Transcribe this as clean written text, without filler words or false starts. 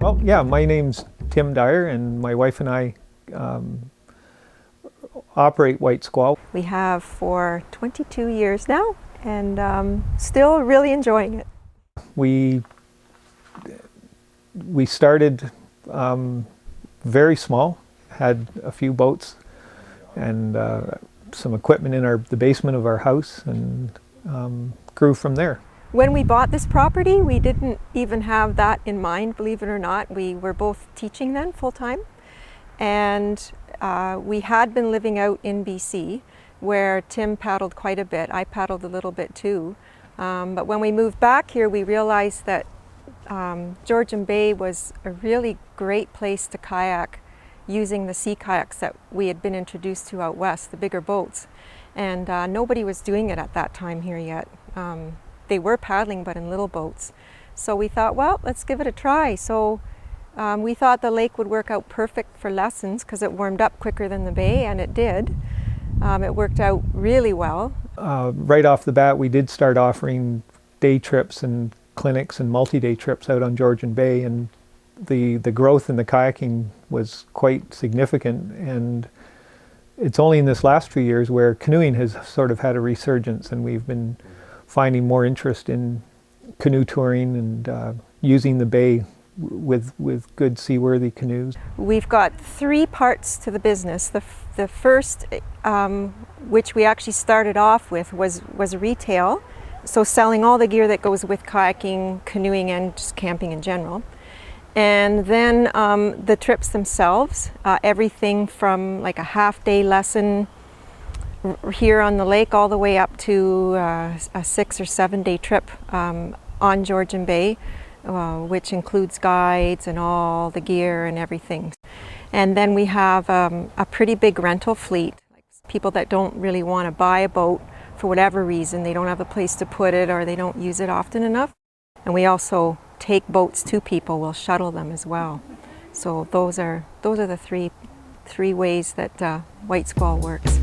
Well, yeah, my name's Tim Dyer, and my wife and I operate White Squall. We have for 22 years now, and still really enjoying it. We started very small, had a few boats and some equipment in the basement of our house, and grew from there. When we bought this property, we didn't even have that in mind, believe it or not. We were both teaching then full-time, and we had been living out in BC, where Tim paddled quite a bit. I paddled a little bit too. But when we moved back here, we realized that Georgian Bay was a really great place to kayak using the sea kayaks that we had been introduced to out west, the bigger boats. And nobody was doing it at that time here yet. They were paddling, but in little boats. So we thought, well, let's give it a try. So we thought the lake would work out perfect for lessons because it warmed up quicker than the bay, and it did. It worked out really well. Right off the bat, we did start offering day trips and clinics and multi-day trips out on Georgian Bay, and the growth in the kayaking was quite significant. And it's only in this last few years where canoeing has sort of had a resurgence, and we've been finding more interest in canoe touring and using the bay with good seaworthy canoes. We've got three parts to the business. The first, which we actually started off with, was retail, so selling all the gear that goes with kayaking, canoeing, and just camping in general. And then the trips themselves, everything from like a half-day lesson here on the lake all the way up to a 6 or 7 day trip on Georgian Bay, which includes guides and all the gear and everything. And then we have a pretty big rental fleet. Like people that don't really want to buy a boat for whatever reason, they don't have a place to put it or they don't use it often enough. And we also take boats to people, we'll shuttle them as well. So those are the three ways that White Squall works.